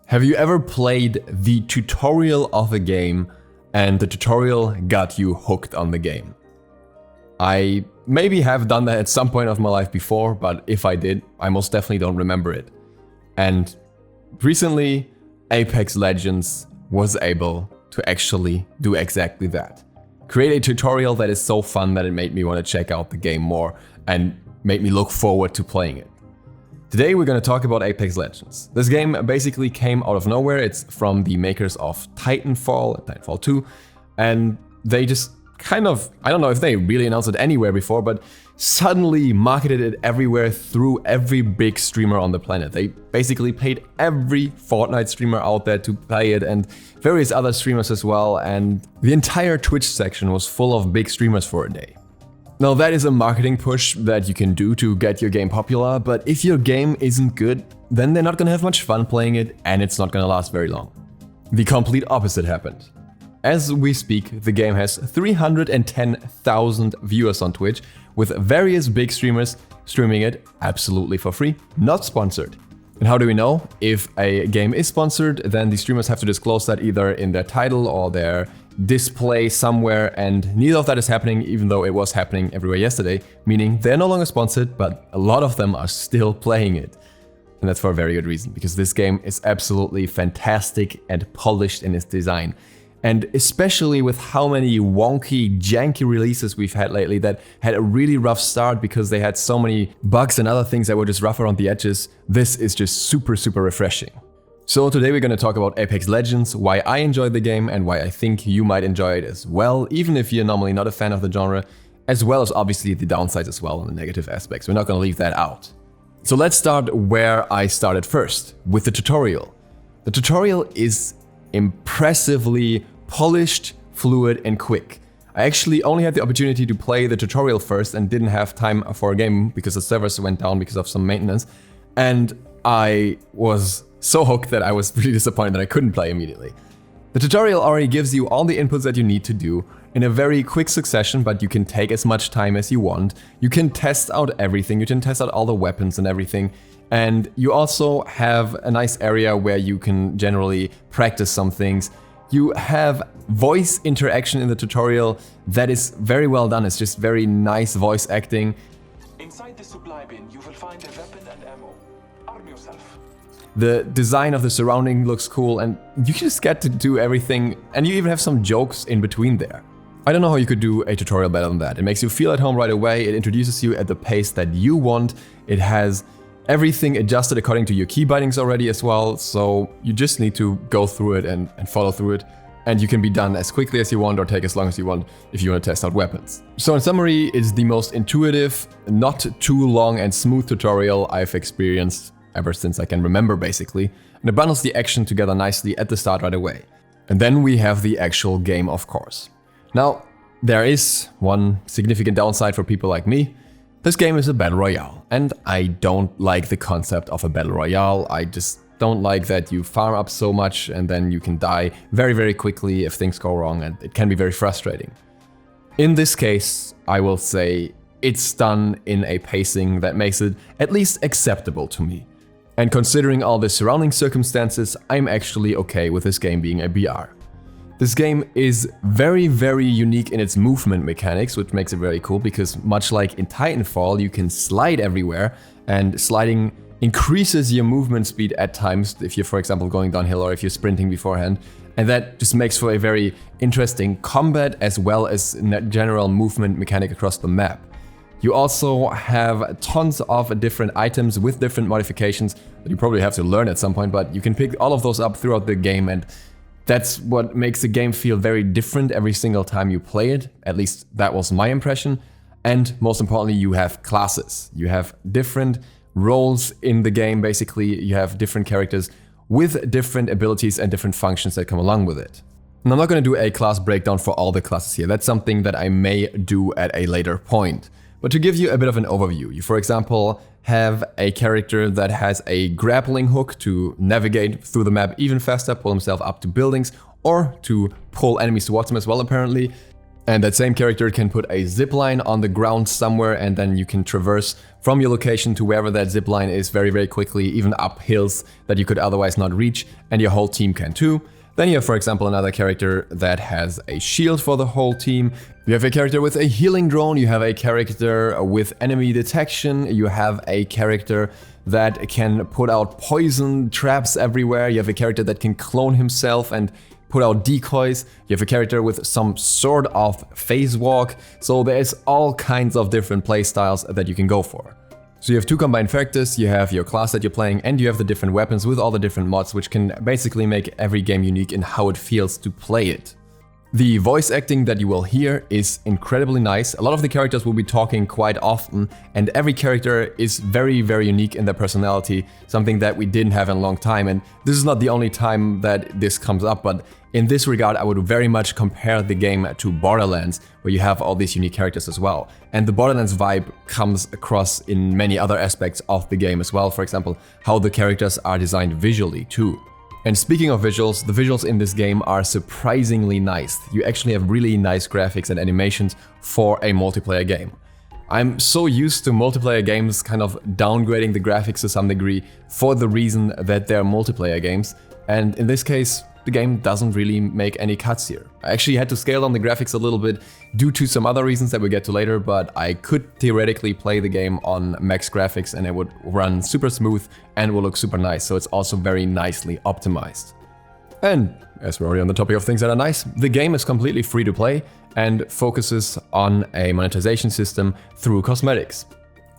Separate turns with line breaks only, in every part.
Have you ever played the tutorial of a game and the tutorial got you hooked on the game? I maybe have done that at some point of my life before, but if I did, I most definitely don't remember it. And recently, Apex Legends was able to actually do exactly that. Create a tutorial that is so fun that it made me want to check out the game more and made me look forward to playing it. Today we're going to talk about Apex Legends. This game basically came out of nowhere. It's from the makers of Titanfall 2, and they just kind of, I don't know if they really announced it anywhere before, but suddenly marketed it everywhere through every big streamer on the planet. They basically paid every Fortnite streamer out there to play it and various other streamers as well, and the entire Twitch section was full of big streamers for a day. Now that is a marketing push that you can do to get your game popular, but if your game isn't good, then they're not gonna have much fun playing it and it's not gonna last very long. The complete opposite happened. As we speak, the game has 310,000 viewers on Twitch, with various big streamers streaming it absolutely for free, not sponsored. And how do we know? If a game is sponsored, then the streamers have to disclose that either in their title or their display somewhere, and neither of that is happening, even though it was happening everywhere yesterday, meaning they're no longer sponsored, but a lot of them are still playing it. And that's for a very good reason, because this game is absolutely fantastic and polished in its design. And especially with how many wonky, janky releases we've had lately that had a really rough start because they had so many bugs and other things that were just rough around the edges, this is just super refreshing. So today we're going to talk about Apex Legends, why I enjoyed the game and why I think you might enjoy it as well, even if you're normally not a fan of the genre, as well as obviously the downsides as well and the negative aspects. We're not going to leave that out. So let's start where I started first, with the tutorial. The tutorial is impressively polished, fluid and quick. I actually only had the opportunity to play the tutorial first and didn't have time for a game because the servers went down because of some maintenance, and I was so hooked that I was really disappointed that I couldn't play immediately. The tutorial already gives you all the inputs that you need to do in a very quick succession, but you can take as much time as you want. You can test out everything, you can test out all the weapons and everything, and you also have a nice area where you can generally practice some things. You have voice interaction in the tutorial that is very well done. It's just very nice voice acting.
Inside the supply bin, you will find a weapon and ammo. Arm yourself.
The design of the surrounding looks cool, and you just get to do everything, and you even have some jokes in between there. I don't know how you could do a tutorial better than that. It makes you feel at home right away, it introduces you at the pace that you want, it has everything adjusted according to your key bindings already as well, so you just need to go through it and follow through it, and you can be done as quickly as you want or take as long as you want if you want to test out weapons. So in summary, it's the most intuitive, not too long and smooth tutorial I've experienced ever since I can remember basically, and it bundles the action together nicely at the start right away. And then we have the actual game, of course. Now, there is one significant downside for people like me. This game is a battle royale, and I don't like the concept of a battle royale. I just don't like that you farm up so much and then you can die very quickly if things go wrong, and it can be very frustrating. In this case, I will say it's done in a pacing that makes it at least acceptable to me. And considering all the surrounding circumstances, I'm actually okay with this game being a BR. This game is very unique in its movement mechanics, which makes it very cool because much like in Titanfall, you can slide everywhere, and sliding increases your movement speed at times if you're, for example, going downhill or if you're sprinting beforehand. And that just makes for a very interesting combat as well as general movement mechanic across the map. You also have tons of different items with different modifications that you probably have to learn at some point, but you can pick all of those up throughout the game, and that's what makes the game feel very different every single time you play it. At least that was my impression. And most importantly, you have classes. You have different roles in the game. Basically, you have different characters with different abilities and different functions that come along with it. And I'm not going to do a class breakdown for all the classes here. That's something that I may do at a later point. But to give you a bit of an overview, you, for example, have a character that has a grappling hook to navigate through the map even faster, pull himself up to buildings, or to pull enemies towards him as well, apparently. And that same character can put a zipline on the ground somewhere, and then you can traverse from your location to wherever that zipline is very, very quickly, even up hills that you could otherwise not reach, and your whole team can too. Then you have, for example, another character that has a shield for the whole team. You have a character with a healing drone, you have a character with enemy detection, you have a character that can put out poison traps everywhere, you have a character that can clone himself and put out decoys, you have a character with some sort of phase walk, so there's all kinds of different playstyles that you can go for. So you have two combined factors, you have your class that you're playing, and you have the different weapons with all the different mods, which can basically make every game unique in how it feels to play it. The voice acting that you will hear is incredibly nice. A lot of the characters will be talking quite often, and every character is very, very unique in their personality, something that we didn't have in a long time. And this is not the only time that this comes up, but in this regard, I would very much compare the game to Borderlands, where you have all these unique characters as well. And the Borderlands vibe comes across in many other aspects of the game as well. For example, how the characters are designed visually too. And speaking of visuals, the visuals in this game are surprisingly nice. You actually have really nice graphics and animations for a multiplayer game. I'm so used to multiplayer games kind of downgrading the graphics to some degree for the reason that they're multiplayer games, and in this case, the game doesn't really make any cuts here. I actually had to scale down the graphics a little bit due to some other reasons that we'll get to later, but I could theoretically play the game on max graphics and it would run super smooth and will look super nice, so it's also very nicely optimized. And as we're already on the topic of things that are nice, the game is completely free to play and focuses on a monetization system through cosmetics.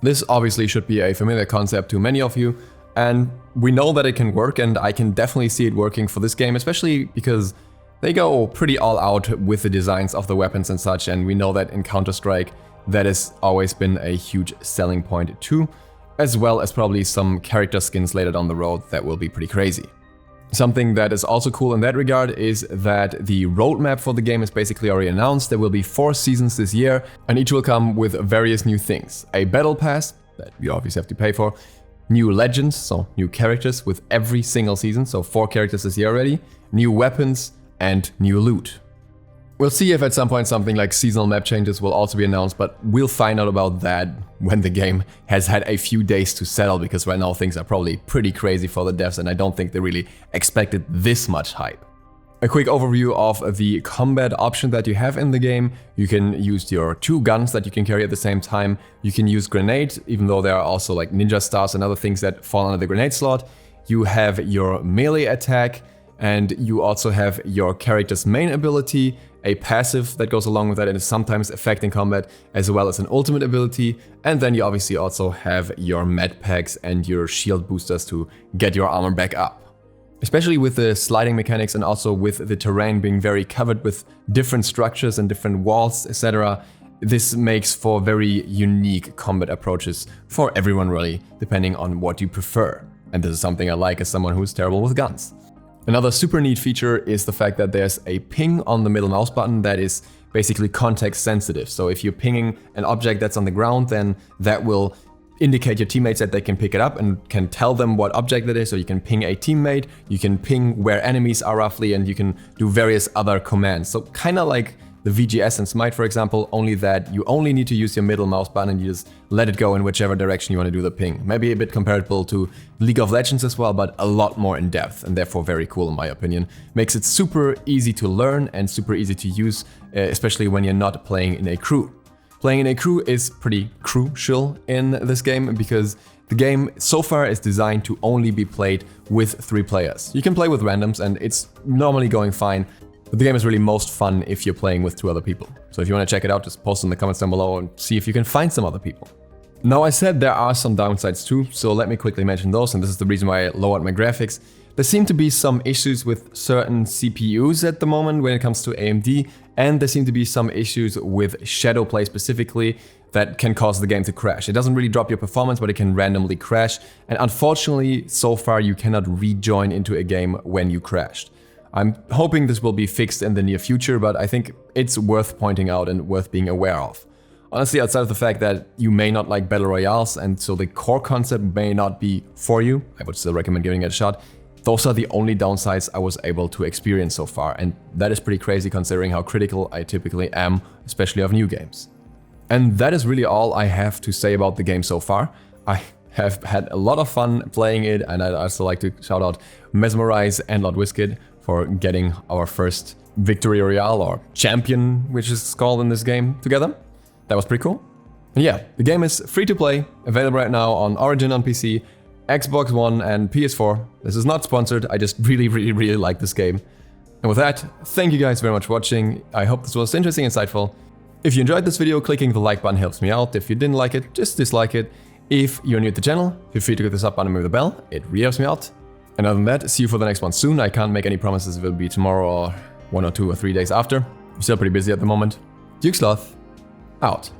This obviously should be a familiar concept to many of you, and we know that it can work, and I can definitely see it working for this game, especially because they go pretty all out with the designs of the weapons and such, and we know that in Counter-Strike that has always been a huge selling point too, as well as probably some character skins later down the road that will be pretty crazy. Something that is also cool in that regard is that the roadmap for the game is basically already announced. There will be 4 seasons this year, and each will come with various new things. A battle pass that you obviously have to pay for, new legends, so new characters with every single season, so 4 characters this year already, new weapons, and new loot. We'll see if at some point something like seasonal map changes will also be announced, but we'll find out about that when the game has had a few days to settle, because right now things are probably pretty crazy for the devs and I don't think they really expected this much hype. A quick overview of the combat option that you have in the game. You can use your 2 guns that you can carry at the same time. You can use grenades, even though there are also like ninja stars and other things that fall under the grenade slot. You have your melee attack, and you also have your character's main ability, a passive that goes along with that and is sometimes affecting combat, as well as an ultimate ability. And then you obviously also have your med packs and your shield boosters to get your armor back up. Especially with the sliding mechanics and also with the terrain being very covered with different structures and different walls, etc. This makes for very unique combat approaches for everyone really, depending on what you prefer. And this is something I like as someone who's terrible with guns. Another super neat feature is the fact that there's a ping on the middle mouse button that is basically context sensitive. So if you're pinging an object that's on the ground, then that will indicate your teammates that they can pick it up and can tell them what object it is. So you can ping a teammate, you can ping where enemies are roughly, and you can do various other commands. So kind of like the VGS and Smite, for example, only that you only need to use your middle mouse button and you just let it go in whichever direction you want to do the ping. Maybe a bit comparable to League of Legends as well, but a lot more in depth and therefore very cool in my opinion. Makes it super easy to learn and super easy to use, especially when you're not playing in a crew. Playing in a crew is pretty crucial in this game because the game so far is designed to only be played with 3 players. You can play with randoms and it's normally going fine, but the game is really most fun if you're playing with 2 other people. So if you want to check it out, just post in the comments down below and see if you can find some other people. Now I said there are some downsides too, so let me quickly mention those, and this is the reason why I lowered my graphics. There seem to be some issues with certain CPUs at the moment when it comes to AMD, and there seem to be some issues with shadow play specifically that can cause the game to crash. It doesn't really drop your performance, but it can randomly crash, and unfortunately, so far you cannot rejoin into a game when you crashed. I'm hoping this will be fixed in the near future, but I think it's worth pointing out and worth being aware of. Honestly, outside of the fact that you may not like battle royales, and so the core concept may not be for you, I would still recommend giving it a shot. those are the only downsides I was able to experience so far, and that is pretty crazy considering how critical I typically am, especially of new games. And that is really all I have to say about the game so far. I have had a lot of fun playing it, and I'd also like to shout out Mesmerize and LordWhiskit for getting our first Victory Royale, or Champion, which is called in this game, together. That was pretty cool. And yeah, the game is free to play, available right now on Origin on PC, Xbox One and PS4. This is not sponsored, I just really like this game. And with that, thank you guys very much for watching. I hope this was interesting and insightful. If you enjoyed this video, clicking the like button helps me out. If you didn't like it, just dislike it. If you're new to the channel, feel free to click this up button and move the bell. It really helps me out. And other than that, see you for the next one soon. I can't make any promises if it will be tomorrow or 1 or 2 or 3 days after. I'm still pretty busy at the moment. DukeSloth, out.